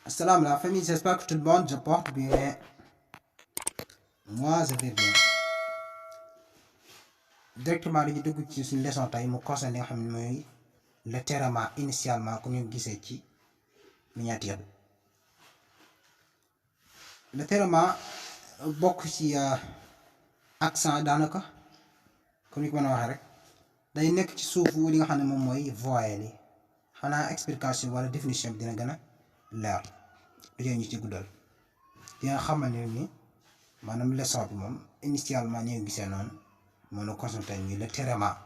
Salam la famille, j'espère que tout le monde se porte bien. Moi, je vais bien. Directement, dañuy dugg ci suñu leçon tey mu concerne li nga xam ne mooy le terrement initialement comme ñu gisee ci miniature bi. Le terrement bokk ci accent daanaka comme ni ko mën a waxee rek day nekk ci suufu li nga xam ne moom mooy voyelle yi xanaa explication wala définition bi dina gën a leer du ñu ci guddal di nga xamal ne ni maanaam leçon bi moom initialement ñu ngi gisee noonu moo la concentré muy le terrement.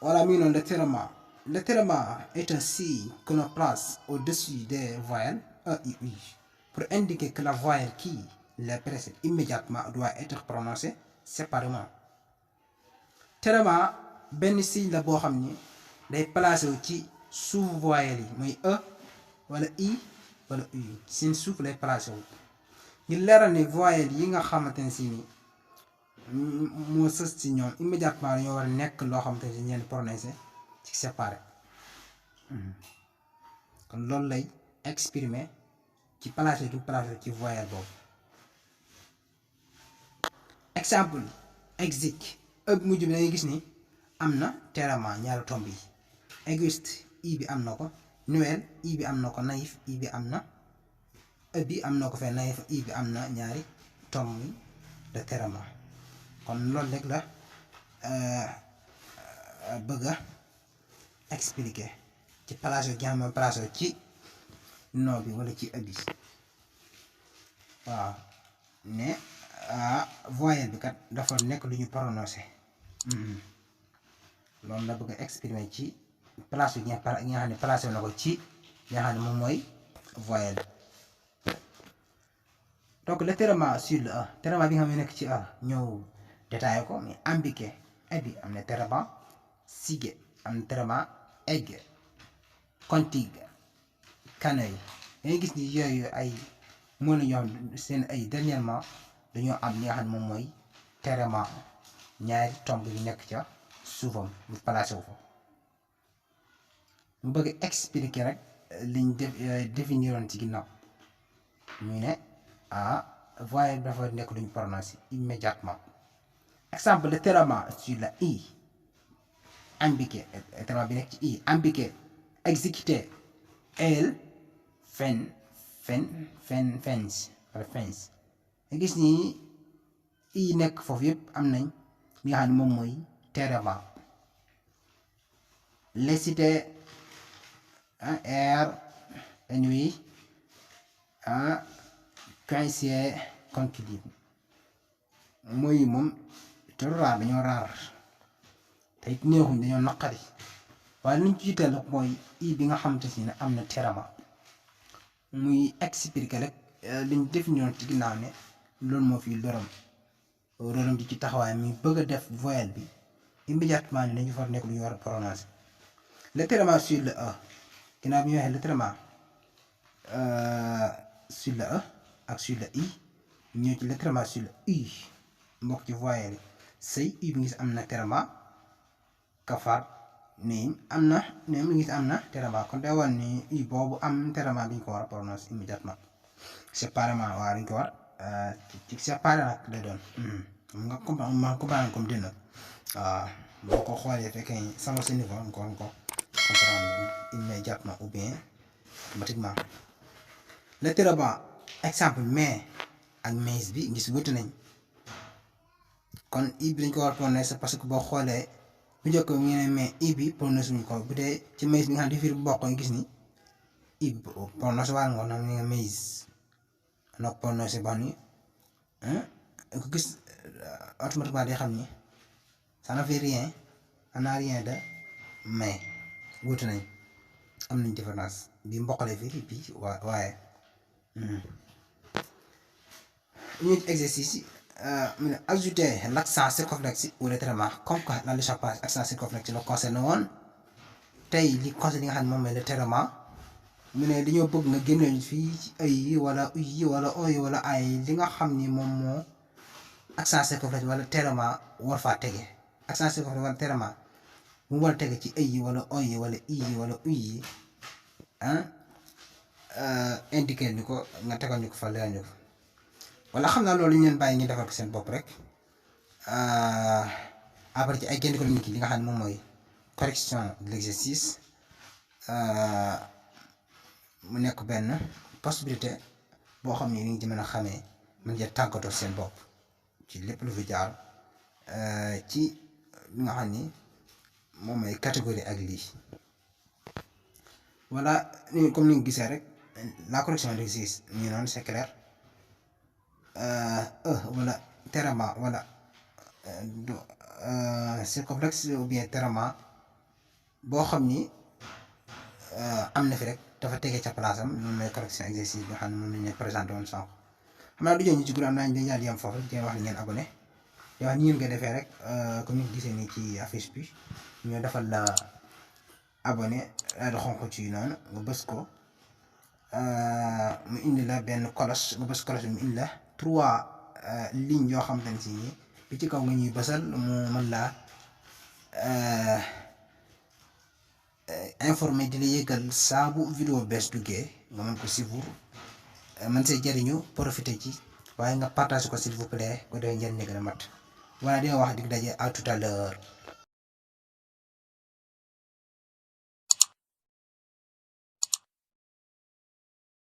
Voilà mi noonu le terrement. Le terrement est un signe que l'on place au-dessus des voyelles E, I, U pour indiquer que la voyelle qui les précède immédiatement doit être prononcée séparément. Terrement benn signe la boo xam ni day placé wu ci suuf voyelle yi muy E wala I wala U seen suuf lay placé wu ñu leeral ni voyelle yi nga xamante ne si ni moo sës ci ñoom immédiatement dañoo war a nekk loo xamante ne si ñeen prononcé ci séparé kon loolu lay exprimer ci placé du placé ci voyelle boobu. Exemple exik E bi mujj bi dangay gis ni am na terrement ñaari tomb yi. Auguste I bi am na ko, Noël I bi am na ko, naïf I bi am na, E bi am na ko fee naïf I bi am na ñaari tomb de terrement kon loolu rek la bëgg a expliquer ci place jàmm place ci no bi wala ci E bi waaw ne voyelle bi kat dafa nekk lu ñu prononcé loolu la bëgg a exprimer ci place bi nga xam ne placé na ko ci nga xam ne moom mooy voyelle. Donc le terrement sur le E terrement bi nga xam ne nekk ci E ñëw détaillé ko mais ambiqué E bi am na terrement sigue am na terrement aigu contigue canaille dangay gis ni yooyu ay mën na ñoo xam seen ay dernièrement dañoo am li nga xam ne moom mooy terrement ñaari tomb yu nekk ca suufam mu placé wu fa mu bëgg expliquer rek liñ définiroon ci ginnaaw muy ne voyelle dafa nekk lu ñu prononcé immédiatement. Exemple le terrement sur la I ambiqué terrement bi nekk ci I ambiqué exécuté el fens wala fens nga gis ni I nekk foofu yëpp am nañ li nga xam ne moom mooy terrement. Les cités air nuit coincé conclure mooy moom te raar dañoo raar te it neexuñ dañoo naqari waaye luñ ci jiital mooy I bi nga xamante ne am na terrement muy expliquer rek liñ définir ci ginnaaw ne loolu moo fi loram di ci taxawaay mi bëgg a def voyelle bi immédiatement ni dañu far nekk lu ñu war a prononcer. Le terrement sur le E ginnaaw bi ñu waxee le terrement sur le E ak sur le I ñëw ci le terrement sur le U mbokk ci voyelle yi sëy I bi ngis am na terrement kafar niim am na niim ngis am na terrement kon day wan ni I boobu am terrement bi ñu ko war a prononcer immédiatement séparément waaw dañ ko war ci séparé nag lay doon nga comprendre comme dina waaw boo ko xoolee fekkee sama sa niveau nga ko comprendre immédiatement ou bien automatiquement. Le terrement exemple mais ak mais bi gis wuti nañ kon I bi dañ ko war a prononcer parce que boo xoolee bu njëkk ñu ne mais I bi prononcer wuñ ko bu dee ci mais bi nga xam ne dafir bokk nga gis ni I bi prononcer waa nga xam ne nga mais noo prononcer ba ni ko gis automatiquement day xam ni ça ne fait rien ça n'a rien de mais wuti nañ am nañ différence bi mboqale fii bi waaye ñu exercice mu ne ajouter l'accent circonflexe ou le terrement comme que dans le chapitre accent circonflexe la concerne woon tey li concerne li nga xam ne moom mooy le terrement mu ne dañoo bëgg nga génne fii ci ay yi wala uy yi wala oy wala ay li nga xam ni moom moo accent circonflexe wala terrement war faa tege accent circonflexe wala terrement mu war a tege ci ay yi wala oy yi wala i yi wala uy yi indiqué ñu ko nga tegal ñu ko fa leeral ñu ko wala xam naa loolu ñu leen bàyyi ñu defal ko seen bopp rek après ci ay génn ko nit ki li nga xam ne moom mooy correction de l'exercice mu nekk benn possibilité boo xam ne ni ngi ci mën a xamee mën ngeen tàggatoo seen bopp ci lépp lu fi jaar ci li nga xam ni moom mooy catégorie ak lii voilà comme ni nga gisee rek la correction de l'exercice ñu noonu c'est clair wala terama wala circonflexe ou bien terama boo xam ni am na fi rek dafa tege ca place am loolu mooy correction exercice bi nga xam ne moom lañ leen présenté woon sànq xam naa du ñu ci guddi am naa dañu daal di yem foofu di wax ni ngeen abonné di wax ni ngeen koy defee rek comme ni nga gisee nii ci affiche bi ñu defal la abonné daal di xonq ci noonu nga bës ko mu indi la benn cloche nga bës cloche bi mu indi la 3 lignes yoo xamante ne si nii bi ci kaw nga ñuy bësal mu mën laa informé di la yëgal saa bu vidéo bees duggee nga mën ko suivre mën see jëriñu profité ci waaye nga partage ko s'il vous plaît ko defee njëriñ gën a mat voilà dina wax dig daje à tout à l'heure